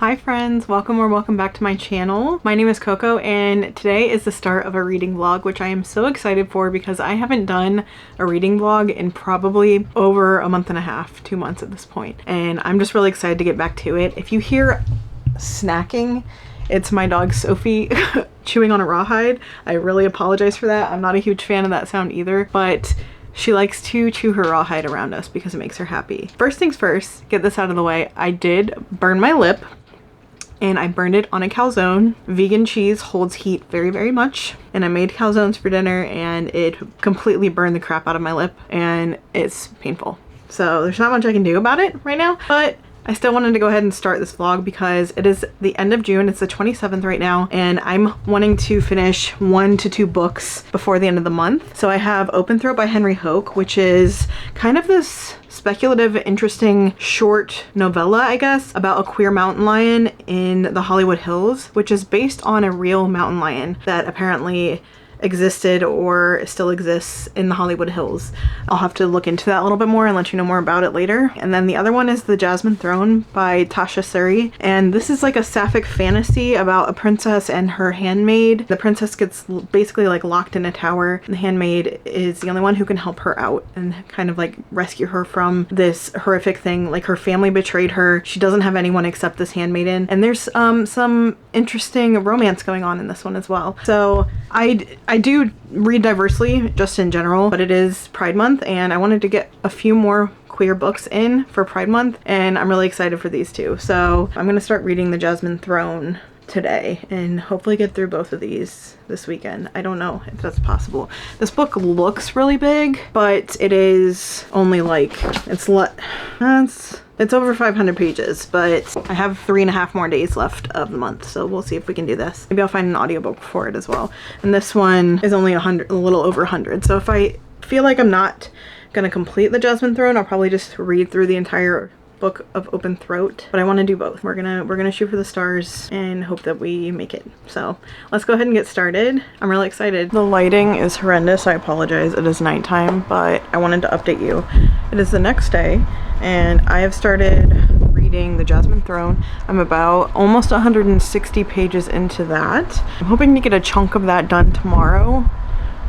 Hi friends, welcome or welcome back to my channel. My name is Coco and today is the start of a reading vlog, which I am so excited for because I haven't done a reading vlog in probably over a month and a half, 2 months at this point. And I'm just really excited to get back to it. If you hear snacking, it's my dog Sophie chewing on a rawhide. I really apologize for that. I'm not a huge fan of that sound either, but she likes to chew her rawhide around us because it makes her happy. First things first, get this out of the way. I did burn my lip. And I burned it on a calzone. Vegan cheese holds heat very, very much. And I made calzones for dinner and it completely burned the crap out of my lip and it's painful. So there's not much I can do about it right now, but I still wanted to go ahead and start this vlog because it is the end of June. It's the 27th right now and I'm wanting to finish 1 to 2 books before the end of the month. So I have Open Throat by Henry Hoke, which is kind of this speculative, interesting short novella, I guess, about a queer mountain lion in the Hollywood Hills, which is based on a real mountain lion that apparently existed or still exists in the Hollywood Hills. I'll have to look into that a little bit more and let you know more about it later. And then the other one is The Jasmine Throne by Tasha Suri, and this is like a sapphic fantasy about a princess and her handmaid. The princess gets basically like locked in a tower and the handmaid is the only one who can help her out and kind of like rescue her from this horrific thing. Like her family betrayed her. She doesn't have anyone except this handmaiden, and there's some interesting romance going on in this one as well. So I do read diversely just in general, but it is Pride Month and I wanted to get a few more queer books in for Pride Month and I'm really excited for these two. So I'm gonna start reading The Jasmine Throne today and hopefully get through both of these this weekend. I don't know if that's possible. This book looks really big, but it is only like, it's over 500 pages, but I have 3.5 more days left of the month, so we'll see if we can do this. Maybe I'll find an audiobook for it as well. And this one is only a little over 100. So if I feel like I'm not gonna complete The Jasmine Throne, I'll probably just read through the entire book of Open Throat, but I want to do both. We're gonna shoot for the stars and hope that we make it. So let's go ahead and get started. I'm really excited. The lighting is horrendous. I apologize. It is nighttime, but I wanted to update you. It is the next day and I have started reading The Jasmine Throne. I'm about almost 160 pages into that. I'm hoping to get a chunk of that done tomorrow.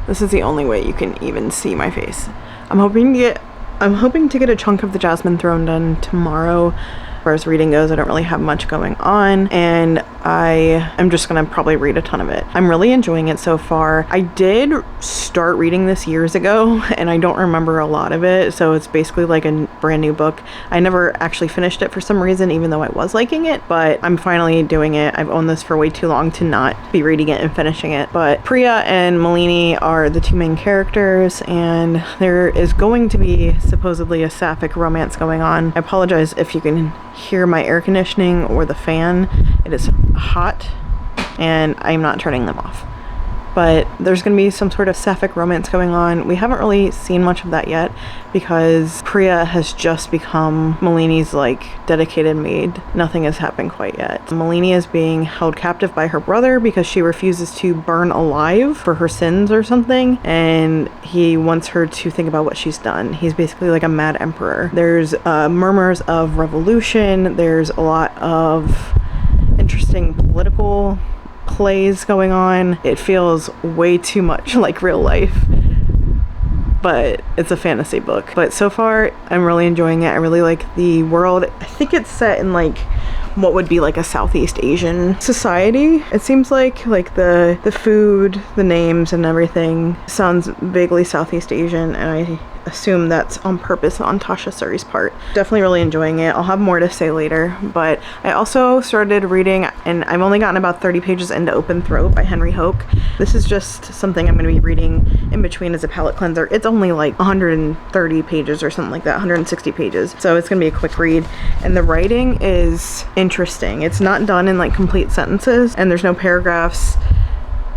This is the only way you can even see my face. I'm hoping to get a chunk of The Jasmine Throne done tomorrow. As far as reading goes, I don't really have much going on and I am just gonna probably read a ton of it. I'm really enjoying it so far. I did start reading this years ago and I don't remember a lot of it, so it's basically like a brand new book. I never actually finished it for some reason, even though I was liking it, but I'm finally doing it. I've owned this for way too long to not be reading it and finishing it. But Priya and Malini are the two main characters and there is going to be supposedly a sapphic romance going on. I apologize if you can hear my air conditioning or the fan. It is hot and I'm not turning them off. But there's going to be some sort of sapphic romance going on. We haven't really seen much of that yet because Priya has just become Malini's like dedicated maid. Nothing has happened quite yet. Malini is being held captive by her brother because she refuses to burn alive for her sins or something, and he wants her to think about what she's done. He's basically like a mad emperor. There's murmurs of revolution. There's a lot of interesting political plays going on. It feels way too much like real life, but it's a fantasy book. But so far I'm really enjoying it. I really like the world. I think it's set in like what would be like a Southeast Asian society. It seems like the food, the names and everything sounds vaguely Southeast Asian, and I assume that's on purpose on Tasha Suri's part. Definitely really enjoying it. I'll have more to say later, but I also started reading, and I've only gotten about 30 pages into Open Throat by Henry Hoke. This is just something I'm going to be reading in between as a palate cleanser. It's only like 130 pages or something like that, 160 pages. So it's going to be a quick read, and the writing is interesting. It's not done in like complete sentences, and there's no paragraphs,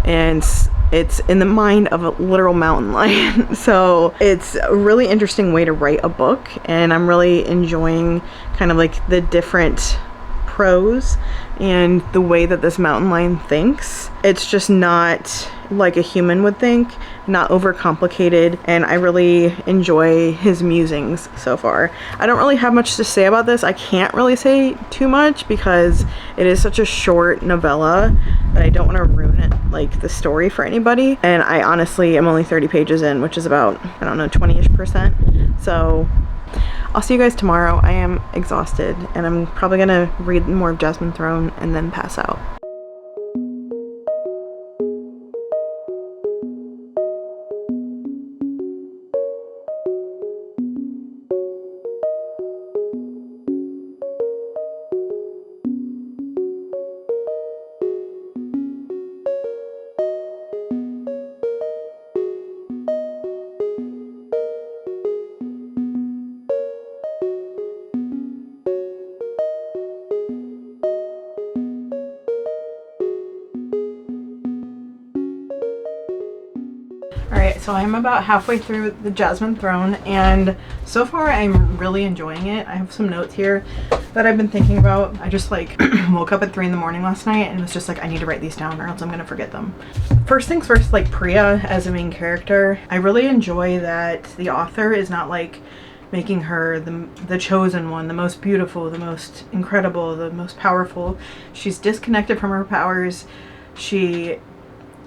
and it's in the mind of a literal mountain lion. So it's a really interesting way to write a book, and I'm really enjoying kind of like the different prose and the way that this mountain lion thinks. It's just not like a human would think. not overcomplicated, and I really enjoy his musings so far. I don't really have much to say about this. I can't really say too much because it is such a short novella that I don't want to ruin it, like the story, for anybody. And I honestly am only 30 pages in, which is about, I don't know, 20-ish%. So I'll see you guys tomorrow. I am exhausted, and I'm probably gonna read more of Jasmine Throne and then pass out. Alright, so I'm about halfway through the Jasmine Throne, and so far I'm really enjoying it. I have some notes here that I've been thinking about. I just like woke up at 3 in the morning last night and was just like, I need to write these down or else I'm gonna forget them. First things first, like Priya as a main character, I really enjoy that the author is not like making her the chosen one, the most beautiful, the most incredible, the most powerful. She's disconnected from her powers. She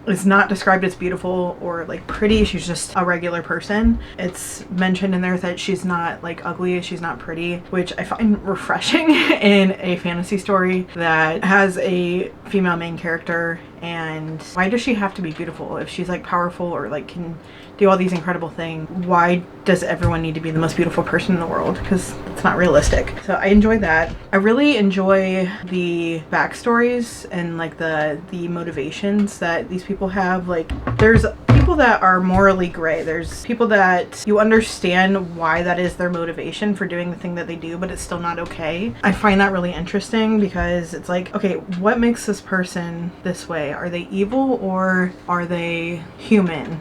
is not described as beautiful or like pretty. She's just a regular person. It's mentioned in there that she's not like ugly, she's not pretty, which I find refreshing in a fantasy story that has a female main character. And why does she have to be beautiful if she's like powerful or like can do all these incredible things? Why does everyone need to be the most beautiful person in the world? Because it's not realistic. So I enjoy that. I really enjoy the backstories and like the motivations that these people have. Like there's people that are morally gray. There's people that you understand why that is their motivation for doing the thing that they do, but it's still not okay. I find that really interesting because it's like, okay, what makes this person this way? Are they evil or are they human?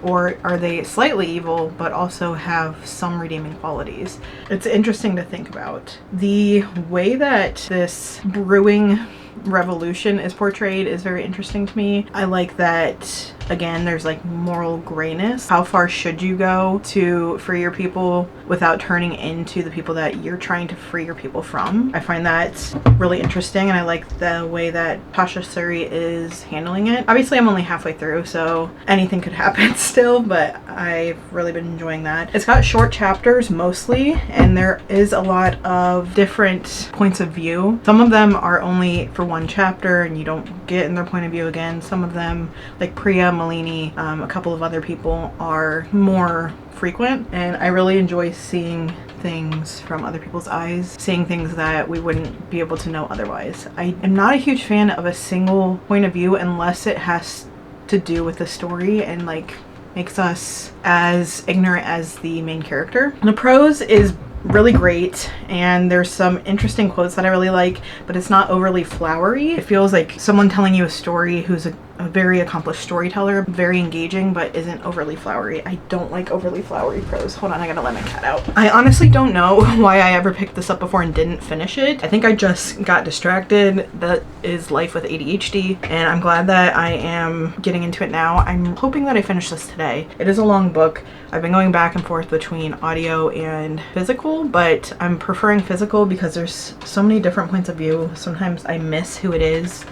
Or are they slightly evil but also have some redeeming qualities? It's interesting to think about. The way that this brewing revolution is portrayed is very interesting to me. I like that, again, there's like moral grayness. How far should you go to free your people without turning into the people that you're trying to free your people from? I find that really interesting, and I like the way that Tasha Suri is handling it. Obviously I'm only halfway through, so anything could happen still, but I've really been enjoying that. It's got short chapters mostly, and there is a lot of different points of view. Some of them are only for one chapter and you don't get in their point of view again. Some of them, like Priya, Malini, a couple of other people, are more frequent, and I really enjoy seeing things from other people's eyes, seeing things that we wouldn't be able to know otherwise. I am not a huge fan of a single point of view unless it has to do with the story and like makes us as ignorant as the main character. The prose is really great, and there's some interesting quotes that I really like, but it's not overly flowery. It feels like someone telling you a story who's a very accomplished storyteller, very engaging, but isn't overly flowery. I don't like overly flowery prose. Hold on, I gotta let my cat out. I honestly don't know why I ever picked this up before and didn't finish it. I think I just got distracted. That is life with ADHD, and I'm glad that I am getting into it now. I'm hoping that I finish this today. It is a long book. I've been going back and forth between audio and physical, but I'm preferring physical because there's so many different points of view. Sometimes I miss who it is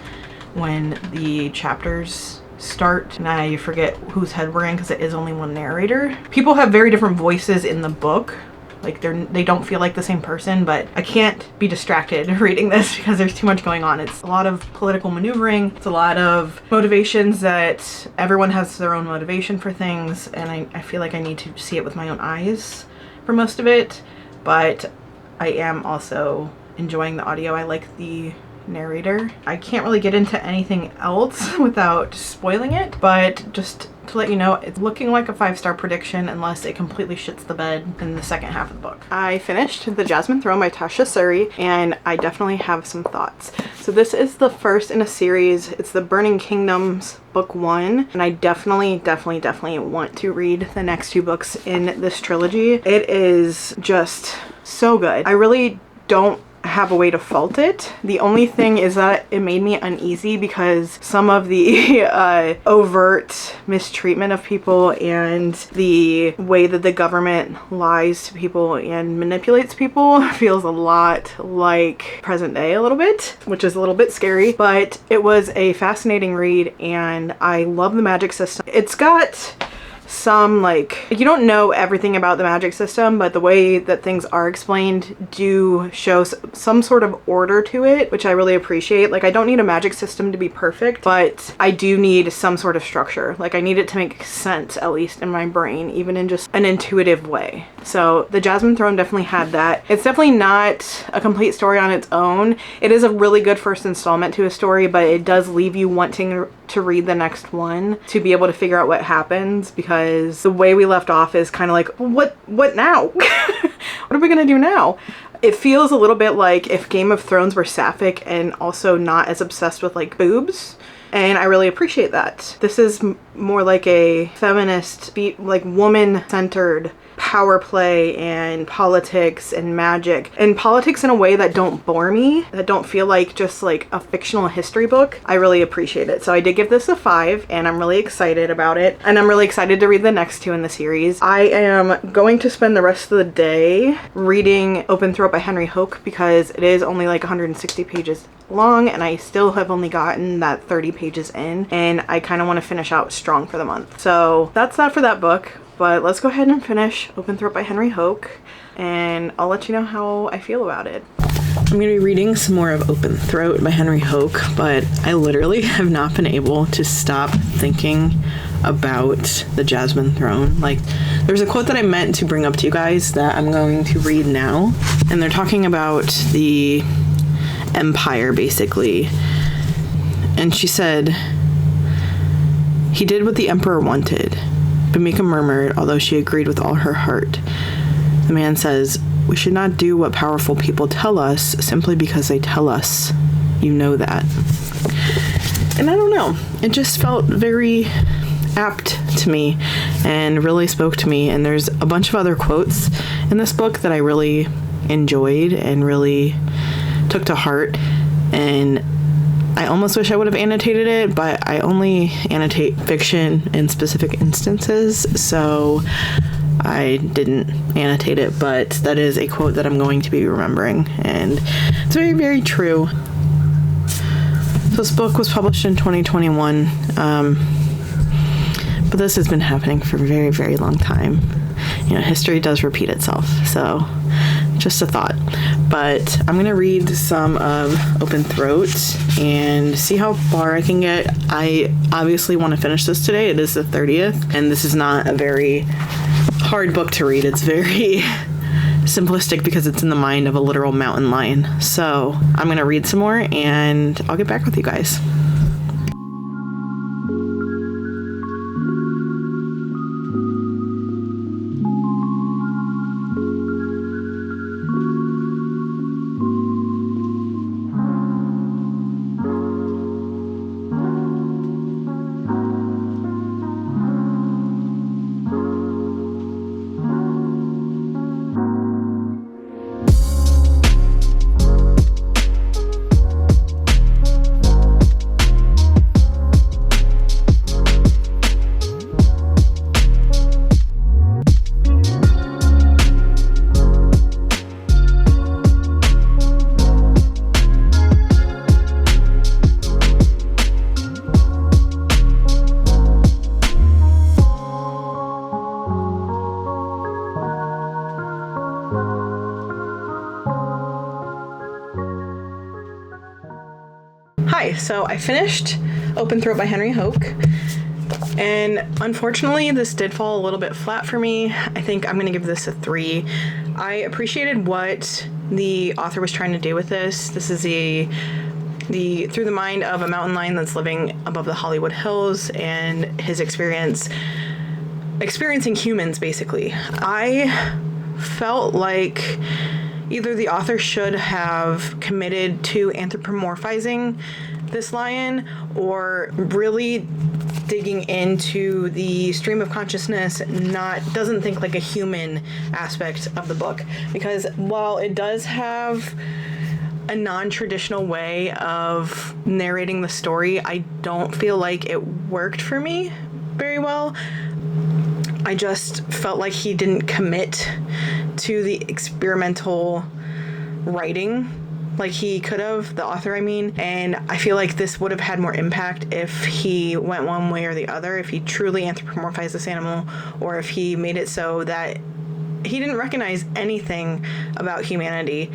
when the chapters start and I forget whose head we're in because it is only one narrator. People have very different voices in the book. Like they don't feel like the same person, but I can't be distracted reading this because there's too much going on. It's a lot of political maneuvering. It's a lot of motivations that everyone has their own motivation for things, and I feel like I need to see it with my own eyes for most of it, but I am also enjoying the audio. I like the narrator. I can't really get into anything else without spoiling it, but just to let you know, it's looking like a 5-star prediction unless it completely shits the bed in the second half of the book. I finished The Jasmine Throne by Tasha Suri, and I definitely have some thoughts. So this is the first in a series. It's the Burning Kingdoms book 1, and I definitely want to read the next 2 books in this trilogy. It is just so good. I really don't have a way to fault it. The only thing is that it made me uneasy because some of the overt mistreatment of people and the way that the government lies to people and manipulates people feels a lot like present day a little bit, which is a little bit scary, but it was a fascinating read and I love the magic system. It's got some, like, you don't know everything about the magic system, but the way that things are explained do show some sort of order to it, which I really appreciate. Like, I don't need a magic system to be perfect, but I do need some sort of structure. Like, I need it to make sense, at least in my brain, even in just an intuitive way. So the Jasmine Throne definitely had that. It's definitely not a complete story on its own. It is a really good first installment to a story, but it does leave you wanting to read the next one to be able to figure out what happens, because the way we left off is kind of like, what now? What are we gonna do now? It feels a little bit like if Game of Thrones were sapphic and also not as obsessed with like boobs. And I really appreciate that. This is more like a feminist, like woman-centered power play and politics and magic, and politics in a way that don't bore me, that don't feel like just like a fictional history book. I really appreciate it. So I did give this a 5 and I'm really excited about it. And I'm really excited to read the next 2 in the series. I am going to spend the rest of the day reading Open Throat by Henry Hoke because it is only like 160 pages long and I still have only gotten that 30 pages in and I kind of want to finish out strong for the month. So that's that for that book. But let's go ahead and finish Open Throat by Henry Hoke and I'll let you know how I feel about it. I'm going to be reading some more of Open Throat by Henry Hoke, but I literally have not been able to stop thinking about the Jasmine Throne. Like, there's a quote that I meant to bring up to you guys that I'm going to read now, and they're talking about the empire, basically. And she said, "He did what the emperor wanted." But Mika murmured, although she agreed with all her heart. The man says, "We should not do what powerful people tell us simply because they tell us. You know that." And I don't know. It just felt very apt to me and really spoke to me. And there's a bunch of other quotes in this book that I really enjoyed and really took to heart. And I almost wish I would have annotated it, but I only annotate fiction in specific instances, so I didn't annotate it, but that is a quote that I'm going to be remembering, and it's very, very true. So this book was published in 2021, but this has been happening for a very, very long time. You know, history does repeat itself, so just a thought. But I'm going to read some of Open Throat and see how far I can get. I obviously want to finish this today. It is the 30th, and this is not a very hard book to read. It's very simplistic because it's in the mind of a literal mountain lion. So I'm going to read some more, and I'll get back with you guys. Hi, so I finished Open Throat by Henry Hoke, and unfortunately this did fall a little bit flat for me. I think I'm going to give this a 3. I appreciated what the author was trying to do with this. This is the through the mind of a mountain lion that's living above the Hollywood Hills and his experiencing humans, basically. I felt like either the author should have committed to anthropomorphizing this lion or really digging into the stream of consciousness, doesn't think like a human aspect of the book. Because while it does have a non-traditional way of narrating the story, I don't feel like it worked for me very well. I just felt like he didn't commit to the experimental writing like he could have, the author I mean, and I feel like this would have had more impact if he went one way or the other, if he truly anthropomorphized this animal, or if he made it so that he didn't recognize anything about humanity.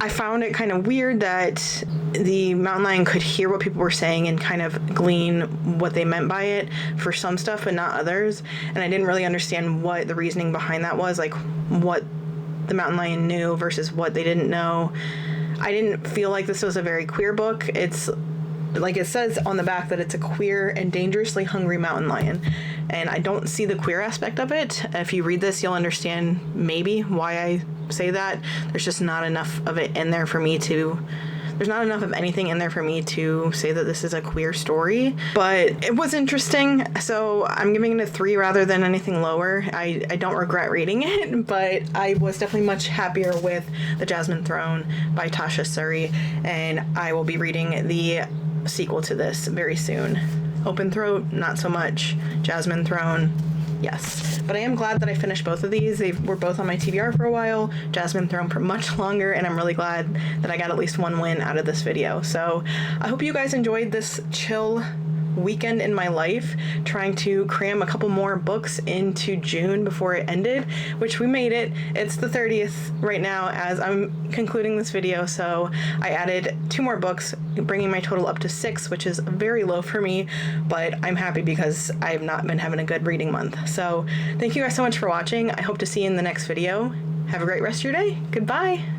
I found it kind of weird that the mountain lion could hear what people were saying and kind of glean what they meant by it for some stuff but not others, and I didn't really understand what the reasoning behind that was, like what the mountain lion knew versus what they didn't know. I didn't feel like this was a very queer book. It's like it says on the back that it's a queer and dangerously hungry mountain lion, and I don't see the queer aspect of it. If you read this, you'll understand maybe why I say that. There's just not enough of it in there for me to there's not enough of anything in there for me to say that this is a queer story, but it was interesting, so I'm giving it a 3 rather than anything lower. I don't regret reading it, but I was definitely much happier with The Jasmine Throne by Tasha Suri, and I will be reading the sequel to this very soon. Open Throat, not so much. Jasmine Throne, yes. But I am glad that I finished both of these. They were both on my TBR for a while, Jasmine Throne for much longer, and I'm really glad that I got at least one win out of this video. So I hope you guys enjoyed this chill weekend in my life, trying to cram a couple more books into June before it ended, which we made it. It's the 30th right now as I'm concluding this video, so I added 2 more books, bringing my total up to 6, which is very low for me, but I'm happy because I've not been having a good reading month. So thank you guys so much for watching. I hope to see you in the next video. Have a great rest of your day. Goodbye.